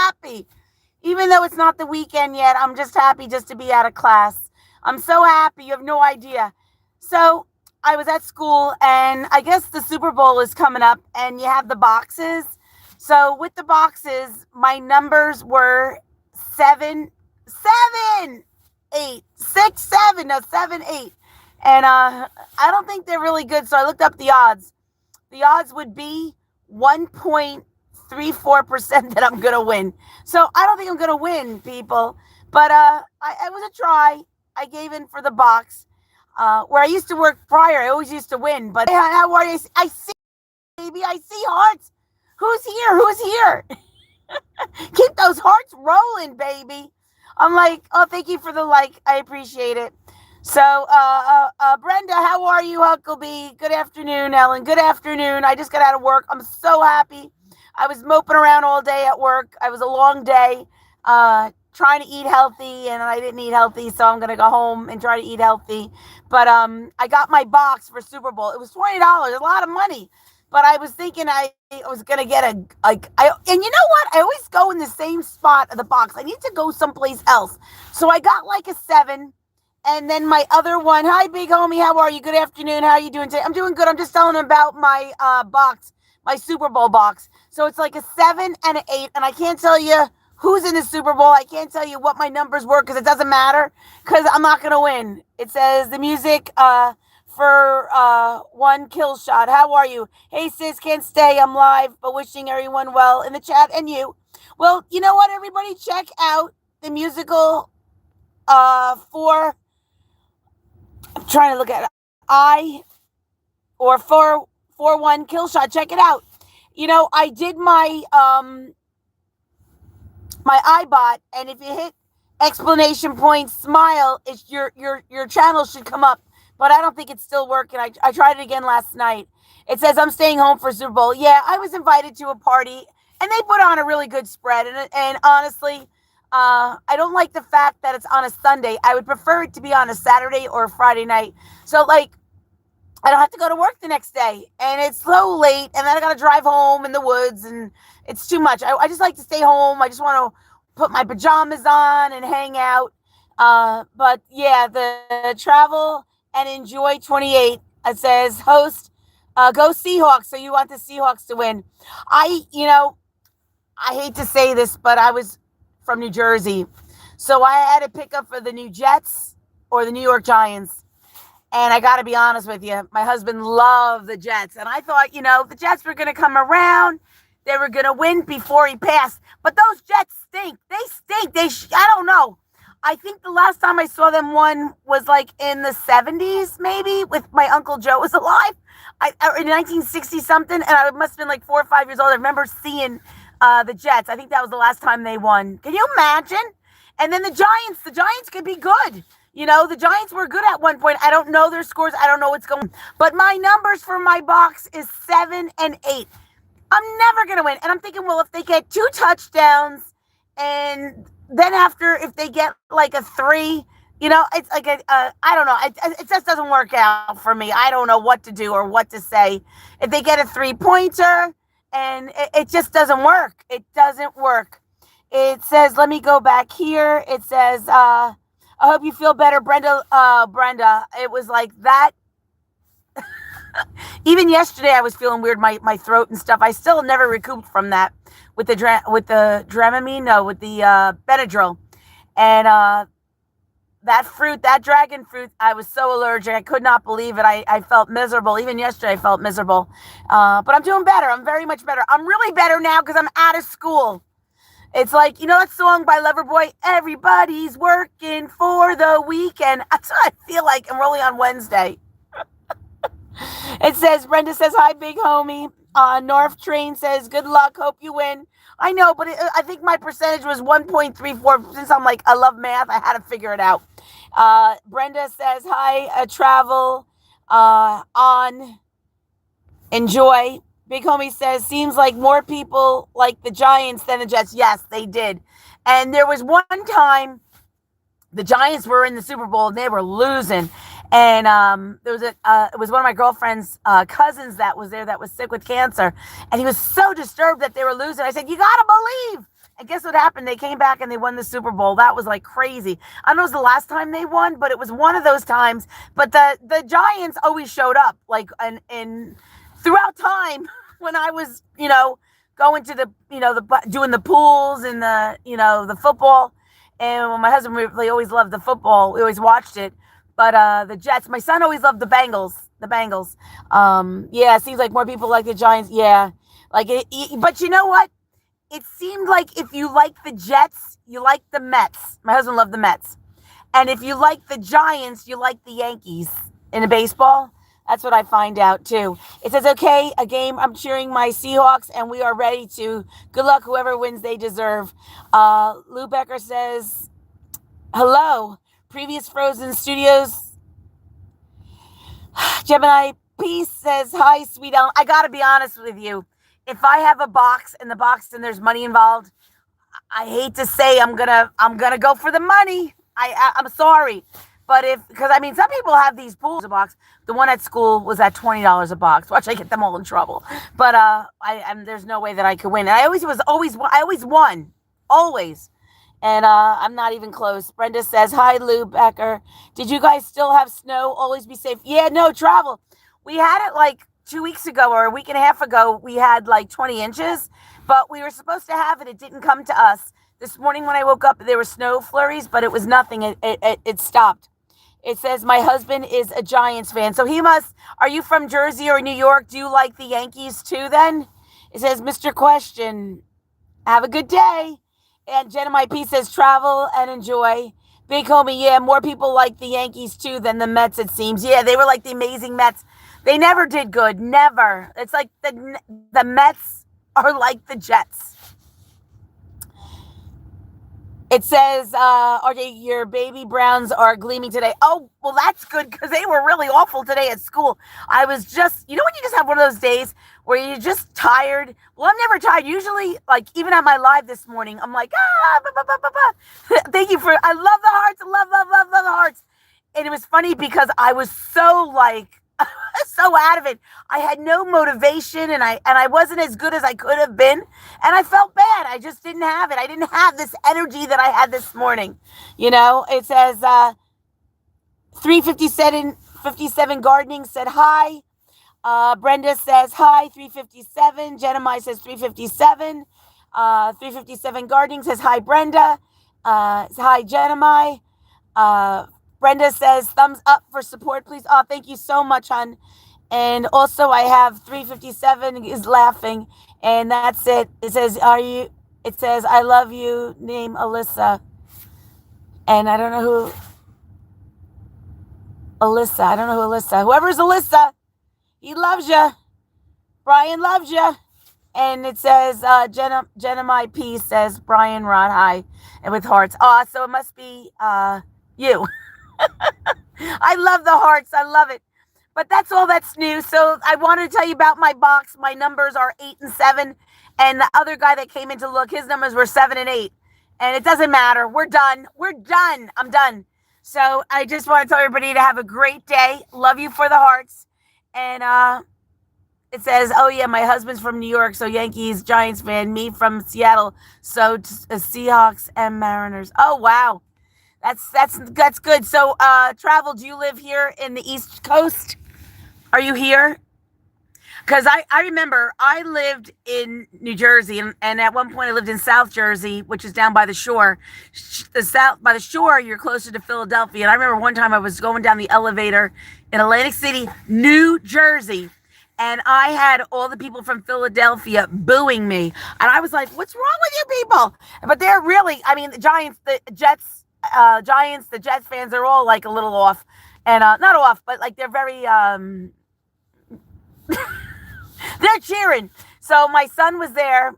happy. Even though it's not the weekend yet, I'm just happy just to be out of class. I'm so happy. You have no idea. So I was at school, and I guess the Super Bowl is coming up, and you have the boxes. So with the boxes, my numbers were 7, 8, 6, 7, no, 7, 8. And I don't think they're really good. So I looked up the odds. The odds would be 1.34% that I'm going to win. So I don't think I'm going to win, people. But I was a try. I gave in for the box. Where I used to work prior, I always used to win. But how are you? I see, baby. I see hearts. Who's here? Who's here? Keep those hearts rolling, baby. I'm like, oh, thank you for the like. I appreciate it. So, Brenda, how are you, Huckabee? Good afternoon, Ellen. Good afternoon. I just got out of work. I'm so happy. I was moping around all day at work. It was a long day, trying to eat healthy, and I didn't eat healthy, so I'm going to go home and try to eat healthy. But I got my box for Super Bowl. It was $20, a lot of money. But I was thinking I was going to get and you know what? I always go in the same spot of the box. I need to go someplace else. So I got like a 7. And then my other one, hi, big homie, how are you? Good afternoon. How are you doing today? I'm doing good. I'm just telling them about my box, my Super Bowl box. So it's like a 7 and an 8. And I can't tell you who's in the Super Bowl. I can't tell you what my numbers were because it doesn't matter because I'm not going to win. It says the music for one kill shot. How are you? Hey, sis, can't stay. I'm live, but wishing everyone well in the chat and you. Well, you know what, everybody? Check out the musical for... I'm trying to look at it. 4-1 kill shot. Check it out. You know, I did my my iBot, and if you hit exclamation point smile, it's your channel should come up. But I don't think it's still working. I tried it again last night. It says I'm staying home for Super Bowl. Yeah, I was invited to a party, and they put on a really good spread. And honestly, I don't like the fact that it's on a Sunday. I would prefer it to be on a Saturday or a Friday night. So, like, I don't have to go to work the next day. And it's so late, and then I got to drive home in the woods, and it's too much. I just like to stay home. I just want to put my pajamas on and hang out. But, yeah, the travel and enjoy 28. It says, host, go Seahawks. So you want the Seahawks to win. I hate to say this, but I was from New Jersey. So I had to pick up for the New Jets or the New York Giants. And I got to be honest with you, my husband loved the Jets. And I thought, the Jets were going to come around. They were going to win before he passed. But those Jets stink. They stink. I don't know. I think the last time I saw them won was like in the 70s, maybe, with my Uncle Joe was alive. In 1960 something. And I must have been like 4 or 5 years old. I remember seeing the Jets. I think that was the last time they won. Can you imagine? And then the Giants could be good. The Giants were good at one point. I don't know their scores. I don't know what's going on. But my numbers for my box is 7 and 8. I'm never going to win. And I'm thinking, well, if they get 2 touchdowns and then after, if they get like a 3, it's like I don't know. It just doesn't work out for me. I don't know what to do or what to say. If they get a 3-pointer, and it just doesn't work. It doesn't work. It says, let me go back here. It says, I hope you feel better, Brenda. Brenda, it was like that. Even yesterday, I was feeling weird, my throat and stuff. I still never recouped from that with the Dramamine, no, with the Benadryl. And that dragon fruit, I was so allergic. I could not believe it. I felt miserable. Even yesterday, I felt miserable. But I'm doing better. I'm very much better. I'm really better now because I'm out of school. It's like, that song by Loverboy, everybody's working for the weekend. That's what I feel like. I'm only on Wednesday. It says, Brenda says, hi, big homie. North Train says, good luck. Hope you win. I know, but I think my percentage was 1.34. Since I'm like, I love math, I had to figure it out. Brenda says, hi, travel on. Enjoy. Big homie says, seems like more people like the Giants than the Jets. Yes, they did. And there was one time the Giants were in the Super Bowl and they were losing. And it was one of my girlfriend's cousins that was there that was sick with cancer. And he was so disturbed that they were losing. I said, you got to believe. And guess what happened. They came back and they won the Super Bowl. That was like crazy. I don't know if it was the last time they won, but it was one of those times. But the Giants always showed up, like, and throughout time when I was, going to doing the pools and the football. And when my husband, they always loved the football. We always watched it. But the Jets, my son always loved the Bengals. Yeah, it seems like more people like the Giants. Yeah. But you know what? It seemed like if you like the Jets, you like the Mets. My husband loved the Mets. And if you like the Giants, you like the Yankees in the baseball. That's what I find out, too. It says, okay, a game. I'm cheering my Seahawks, and we are ready to. Good luck, whoever wins, they deserve. Lou Becker says, hello. Previous Frozen Studios. Gemini Peace says, hi, sweet Ellen. I got to be honest with you. If I have a box and there's money involved, I hate to say I'm gonna go for the money. I'm sorry. But some people have these pools a box. The one at school was at $20 a box. Watch, I get them all in trouble. But there's no way that I could win. And I always won. Always. And I'm not even close. Brenda says, hi, Lou Becker. Did you guys still have snow? Always be safe. Yeah, no, travel. We had it like 2 weeks ago or a week and a half ago. We had like 20 inches, but we were supposed to have it. It didn't come to us. This morning when I woke up, there were snow flurries, but it was nothing. It stopped. It says, my husband is a Giants fan. So are you from Jersey or New York? Do you like the Yankees too then? It says, Mr. Question, have a good day. And Jenna P says, travel and enjoy. Big homie, yeah, more people like the Yankees too than the Mets, it seems. Yeah, they were like the amazing Mets. They never did good, never. It's like the Mets are like the Jets. It says, RJ, your baby Browns are gleaming today. Oh, well, that's good because they were really awful today at school. I was just, when you just have one of those days where you're just tired. Well, I'm never tired. Usually, like, even at my live this morning, I'm like, Thank you I love the hearts. Love the hearts. And it was funny because I was so, so out of it. I had no motivation and I wasn't as good as I could have been. And I felt bad. I just didn't have it. I didn't have this energy that I had this morning. It says 357 Gardening said hi. Brenda says hi, 357. Jenna says 357. 357 Gardening says hi, Brenda. Hi, Jenna. Brenda says thumbs up for support, please. Oh, thank you so much, hon. And also I have 357 is laughing, and that's it. It says, I love you, name Alyssa. And I don't know who Alyssa. Whoever's Alyssa, he loves you. Brian loves you. And it says, Jenna my P says, Brian Ron, hi. And with hearts. Oh, so it must be you. I love the hearts. I love it. But that's all that's new. So I wanted to tell you about my box. My numbers are 8 and 7. And the other guy that came in to look, his numbers were 7 and 8. And it doesn't matter. We're done. I'm done. So I just want to tell everybody to have a great day. Love you for the hearts. And it says, oh, yeah, my husband's from New York. So Yankees, Giants fan. Me from Seattle. So Seahawks and Mariners. Oh, wow. That's good. So, Travel, do you live here in the East Coast? Are you here? Because I remember I lived in New Jersey, and at one point I lived in South Jersey, which is down by the shore. By the shore, you're closer to Philadelphia. And I remember one time I was going down the elevator in Atlantic City, New Jersey, and I had all the people from Philadelphia booing me. And I was like, what's wrong with you people? But they're really, the Jets fans are all like a little off, and not off, but like they're very they're cheering. So my son was there,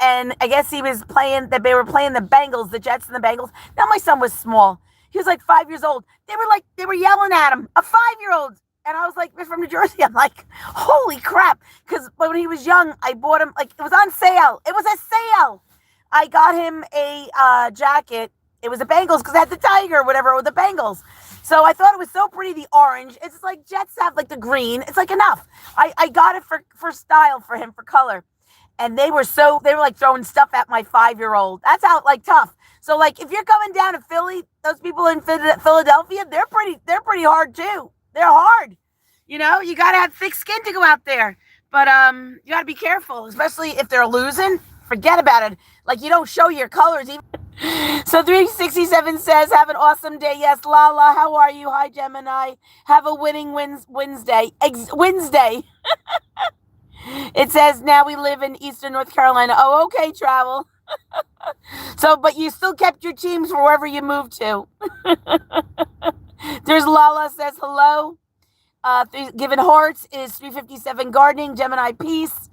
and I guess he was playing that they were playing the Bengals, the Jets and the Bengals. Now my son was small. He was like 5 years old. They were yelling at him, a 5-year-old. And I was like, we're from New Jersey. I'm like, holy crap. Because when he was young, I bought him, it was on sale. It was a sale. I got him a jacket. It was the Bengals because it had the tiger or whatever with the Bengals. So I thought it was so pretty, the orange. It's like Jets have like the green. It's like enough. I got it for style for him, for color. And they were like throwing stuff at my 5-year-old. That's how like tough. So like if you're coming down to Philly, those people in Philadelphia, they're pretty hard too. They're hard. You know, you got to have thick skin to go out there. But you got to be careful, especially if they're losing. Forget about it. Like you don't show your colors even. So 367 says, have an awesome day. Yes, Lala, how are you? Hi, Gemini. Have a winning Wednesday. Wednesday. It says, now we live in Eastern North Carolina. Oh, okay, travel. So, but you still kept your teams wherever you moved to. There's Lala says, hello. Given hearts is 357 gardening. Gemini, peace.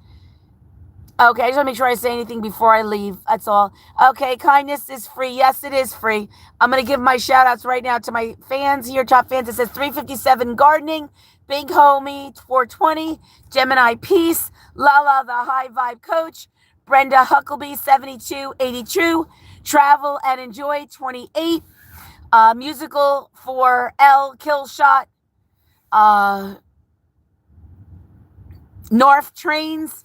Okay, I just want to make sure I say anything before I leave. That's all. Okay, kindness is free. Yes, it is free. I'm going to give my shout outs right now to my fans here, top fans. It says 357 gardening, Big Homie 420, Gemini Peace, Lala the High Vibe Coach, Brenda Huckleby 7282, Travel and Enjoy 28, Musical for L Killshot, North Trains.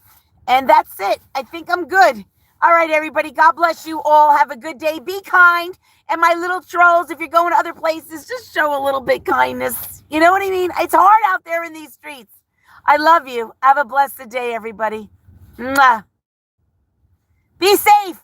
And that's it. I think I'm good. All right, everybody. God bless you all. Have a good day. Be kind. And my little trolls, if you're going to other places, just show a little bit kindness. You know what I mean? It's hard out there in these streets. I love you. Have a blessed day, everybody. Mwah. Be safe.